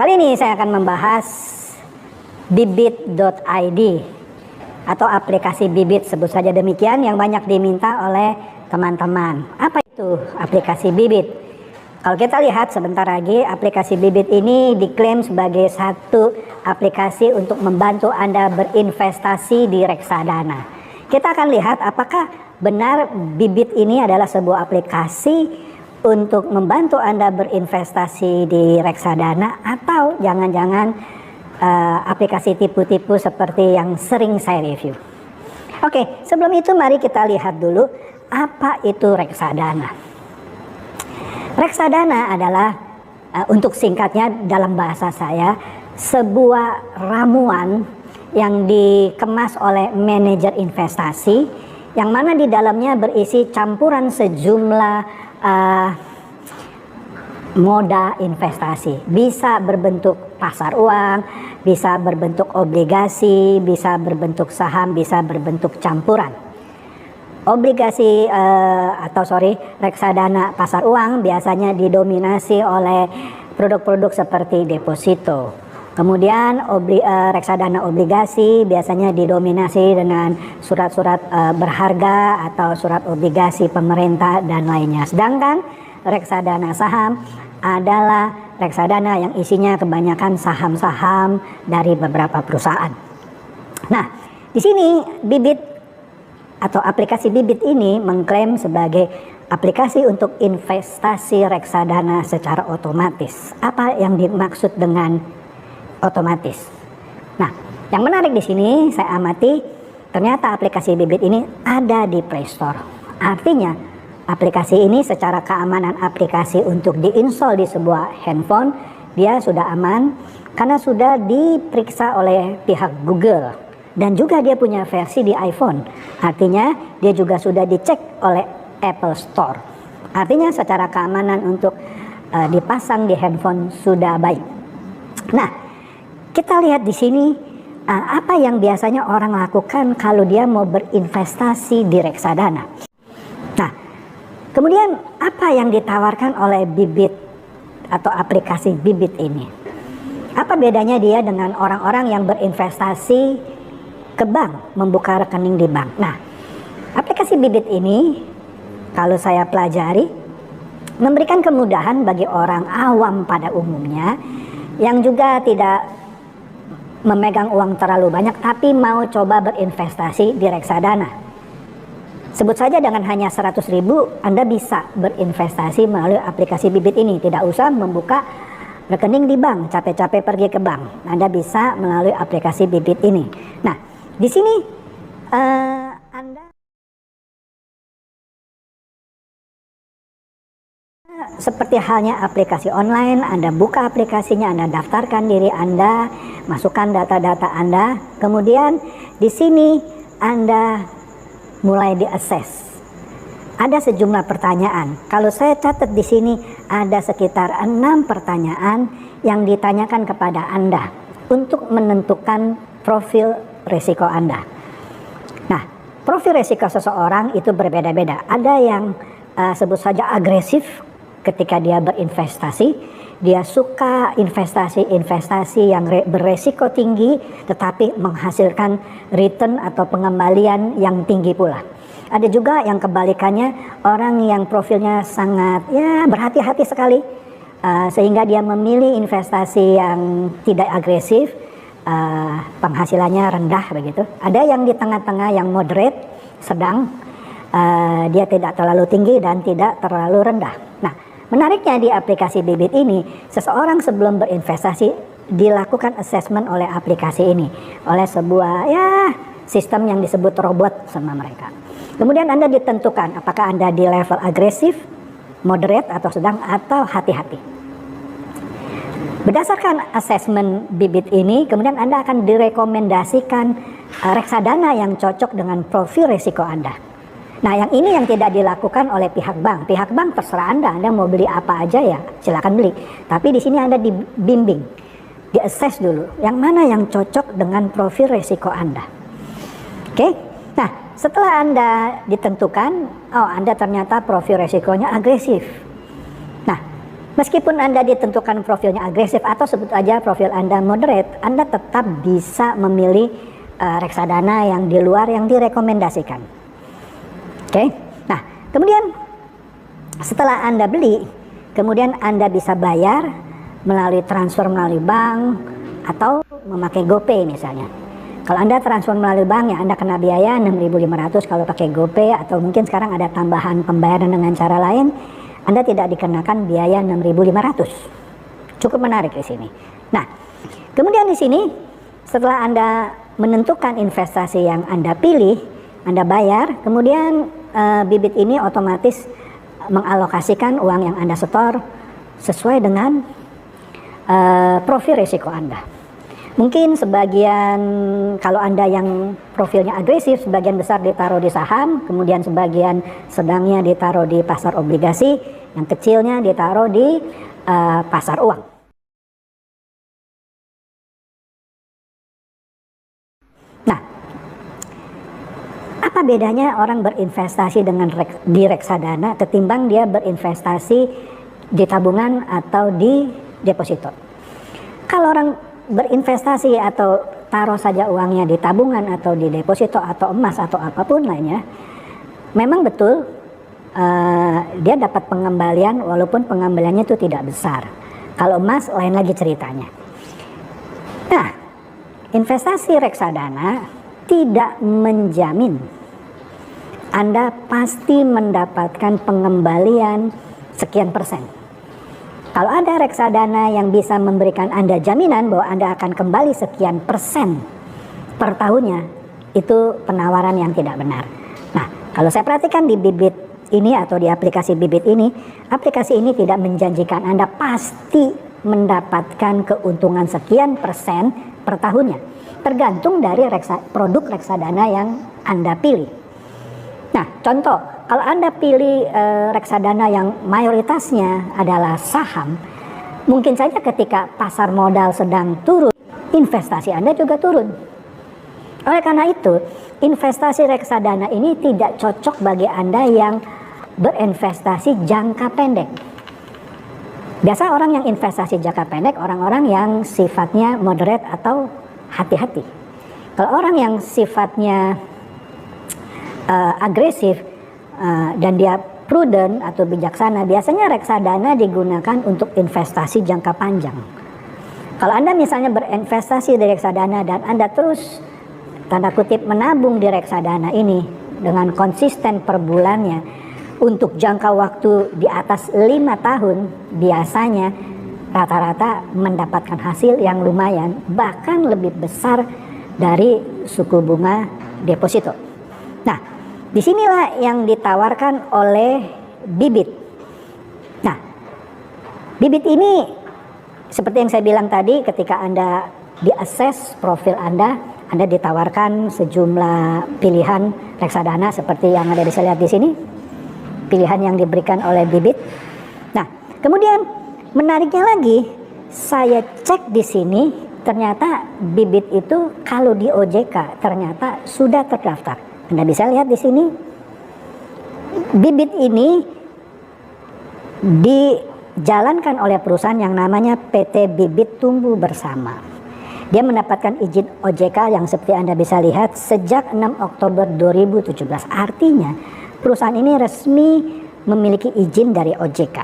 Kali ini saya akan membahas Bibit.id atau aplikasi Bibit, sebut saja demikian, yang banyak diminta oleh teman-teman. Apa itu aplikasi Bibit? Kalau kita lihat sebentar lagi, aplikasi Bibit ini diklaim sebagai satu aplikasi untuk membantu Anda berinvestasi di reksadana. Kita akan lihat apakah benar Bibit ini adalah sebuah aplikasi untuk membantu Anda berinvestasi di reksadana, atau jangan-jangan aplikasi tipu-tipu seperti yang sering saya review. Oke, sebelum itu mari kita lihat dulu apa itu reksadana. Reksadana adalah untuk singkatnya dalam bahasa saya, sebuah ramuan yang dikemas oleh manajer investasi, yang mana di dalamnya berisi campuran sejumlah moda investasi. Bisa berbentuk pasar uang, bisa berbentuk obligasi, bisa berbentuk saham, bisa berbentuk campuran. Obligasi reksadana pasar uang biasanya didominasi oleh produk-produk seperti deposito. Kemudian reksadana obligasi biasanya didominasi dengan surat-surat berharga atau surat obligasi pemerintah dan lainnya. Sedangkan reksadana saham adalah reksadana yang isinya kebanyakan saham-saham dari beberapa perusahaan. Nah, di sini Bibit atau aplikasi Bibit ini mengklaim sebagai aplikasi untuk investasi reksadana secara otomatis. Apa yang dimaksud dengan otomatis? Nah, yang menarik di sini saya amati, ternyata aplikasi Bibit ini ada di Play Store. Artinya aplikasi ini secara keamanan aplikasi untuk diinstal di sebuah handphone, dia sudah aman karena sudah diperiksa oleh pihak Google, dan juga dia punya versi di iPhone. Artinya dia juga sudah dicek oleh Apple Store. Artinya secara keamanan untuk dipasang di handphone sudah baik. Nah, kita lihat di sini apa yang biasanya orang lakukan kalau dia mau berinvestasi di reksadana. Nah, kemudian apa yang ditawarkan oleh Bibit atau aplikasi Bibit ini? Apa bedanya dia dengan orang-orang yang berinvestasi ke bank, membuka rekening di bank? Nah, aplikasi Bibit ini kalau saya pelajari memberikan kemudahan bagi orang awam pada umumnya yang juga tidak memegang uang terlalu banyak tapi mau coba berinvestasi di reksadana. Sebut saja dengan hanya 100.000 Anda bisa berinvestasi melalui aplikasi Bibit ini. Tidak usah membuka rekening di bank, capek-capek pergi ke bank. Anda bisa melalui aplikasi Bibit ini. Nah, di sini Anda seperti halnya aplikasi online, Anda buka aplikasinya, Anda daftarkan diri Anda, masukkan data-data Anda, kemudian di sini Anda mulai diakses. Ada sejumlah pertanyaan. Kalau saya catat di sini ada sekitar 6 pertanyaan yang ditanyakan kepada Anda untuk menentukan profil risiko Anda. Nah, profil risiko seseorang itu berbeda-beda. Ada yang sebut saja agresif ketika dia berinvestasi, dia suka investasi yang beresiko tinggi tetapi menghasilkan return atau pengembalian yang tinggi pula. Ada juga yang kebalikannya, orang yang profilnya sangat berhati-hati sekali sehingga dia memilih investasi yang tidak agresif, penghasilannya rendah begitu. Ada yang di tengah-tengah yang moderate, sedang, dia tidak terlalu tinggi dan tidak terlalu rendah. Nah, menariknya di aplikasi Bibit ini, seseorang sebelum berinvestasi dilakukan assessment oleh aplikasi ini, oleh sebuah sistem yang disebut robot sama mereka. Kemudian Anda ditentukan apakah Anda di level agresif, moderate atau sedang, atau hati-hati. Berdasarkan assessment Bibit ini, kemudian Anda akan direkomendasikan reksadana yang cocok dengan profil risiko Anda. Nah, yang ini yang tidak dilakukan oleh pihak bank. Pihak bank terserah Anda mau beli apa aja ya, silakan beli. Tapi di sini Anda dibimbing, diakses dulu, yang mana yang cocok dengan profil risiko Anda. Oke? Nah, setelah Anda ditentukan, Anda ternyata profil risikonya agresif. Nah, Meskipun Anda ditentukan profilnya agresif atau sebut aja profil Anda moderate, Anda tetap bisa memilih reksadana yang di luar yang direkomendasikan. Oke. Nah, kemudian setelah Anda beli, kemudian Anda bisa bayar melalui transfer melalui bank atau memakai GoPay misalnya. Kalau Anda transfer melalui bank ya Anda kena biaya 6.500 kalau pakai GoPay, atau mungkin sekarang ada tambahan pembayaran dengan cara lain, Anda tidak dikenakan biaya 6.500. Cukup menarik di sini. Nah, kemudian di sini setelah Anda menentukan investasi yang Anda pilih, Anda bayar, kemudian bibit ini otomatis mengalokasikan uang yang Anda setor sesuai dengan profil risiko Anda. Mungkin sebagian, kalau Anda yang profilnya agresif, sebagian besar ditaruh di saham, kemudian sebagian sedangnya ditaruh di pasar obligasi, yang kecilnya ditaruh di pasar uang. Nah, apa bedanya orang berinvestasi di reksadana ketimbang dia berinvestasi di tabungan atau di deposito? Kalau orang berinvestasi atau taruh saja uangnya di tabungan atau di deposito atau emas atau apapun lainnya, memang betul dia dapat pengembalian walaupun pengembaliannya itu tidak besar. Kalau emas lain lagi ceritanya. Nah, investasi reksadana tidak menjamin Anda pasti mendapatkan pengembalian sekian persen. Kalau ada reksadana yang bisa memberikan Anda jaminan bahwa Anda akan kembali sekian persen per tahunnya, itu penawaran yang tidak benar. Nah, kalau saya perhatikan di bibit ini atau di aplikasi bibit ini, aplikasi ini tidak menjanjikan Anda pasti mendapatkan keuntungan sekian persen per tahunnya. Tergantung dari produk reksadana yang Anda pilih. Nah, contoh, kalau Anda pilih reksadana yang mayoritasnya adalah saham, mungkin saja ketika pasar modal sedang turun, investasi Anda juga turun. Oleh karena itu, investasi reksadana ini tidak cocok bagi Anda yang berinvestasi jangka pendek. Biasa orang yang investasi jangka pendek, orang-orang yang sifatnya moderate atau hati-hati. Kalau orang yang sifatnya agresif dan dia prudent atau bijaksana, biasanya reksadana digunakan untuk investasi jangka panjang. Kalau Anda misalnya berinvestasi di reksadana dan Anda terus tanda kutip menabung di reksadana ini dengan konsisten per bulannya untuk jangka waktu di atas 5 tahun, biasanya rata-rata mendapatkan hasil yang lumayan, bahkan lebih besar dari suku bunga deposito. Nah, disinilah yang ditawarkan oleh bibit. Nah, bibit ini seperti yang saya bilang tadi, ketika Anda di-assess profil Anda ditawarkan sejumlah pilihan reksadana seperti yang ada bisa lihat di sini, pilihan yang diberikan oleh bibit. Nah, kemudian menariknya lagi, saya cek di sini, ternyata bibit itu kalau di OJK ternyata sudah terdaftar. Anda bisa lihat di sini, bibit ini dijalankan oleh perusahaan yang namanya PT Bibit Tumbuh Bersama. Dia mendapatkan izin OJK yang seperti Anda bisa lihat sejak 6 Oktober 2017. Artinya perusahaan ini resmi memiliki izin dari OJK.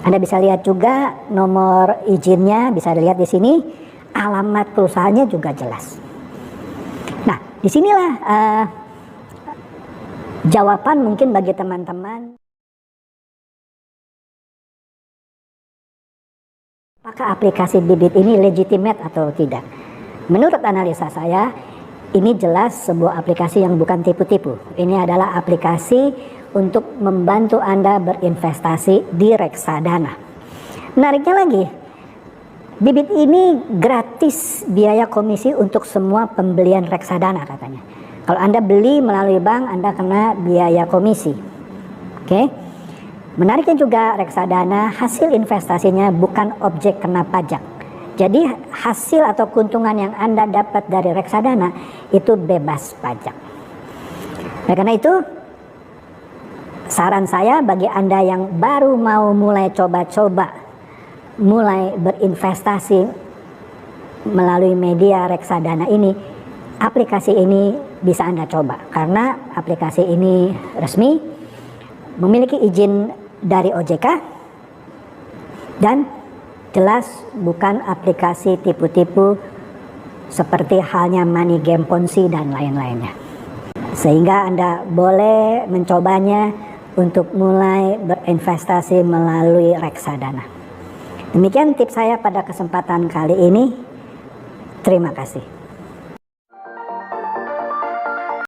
Anda bisa lihat juga nomor izinnya, bisa dilihat di sini, alamat perusahaannya juga jelas. Nah, disinilah jawaban mungkin bagi teman-teman, apakah aplikasi bibit ini legitimate atau tidak. Menurut analisa saya, ini jelas sebuah aplikasi yang bukan tipu-tipu. Ini adalah aplikasi untuk membantu Anda berinvestasi di reksadana. Menariknya lagi, bibit ini gratis biaya komisi untuk semua pembelian reksadana katanya. Kalau Anda beli melalui bank, Anda kena biaya komisi. Oke. Menariknya juga reksadana, hasil investasinya bukan objek kena pajak. Jadi hasil atau keuntungan yang Anda dapat dari reksadana itu bebas pajak. Nah, karena itu saran saya bagi Anda yang baru mau mulai coba-coba mulai berinvestasi melalui media reksadana ini, aplikasi ini bisa Anda coba karena aplikasi ini resmi, memiliki izin dari OJK, dan jelas bukan aplikasi tipu-tipu seperti halnya money game Ponzi dan lain-lainnya. Sehingga Anda boleh mencobanya untuk mulai berinvestasi melalui reksadana. Demikian tips saya pada kesempatan kali ini. Terima kasih.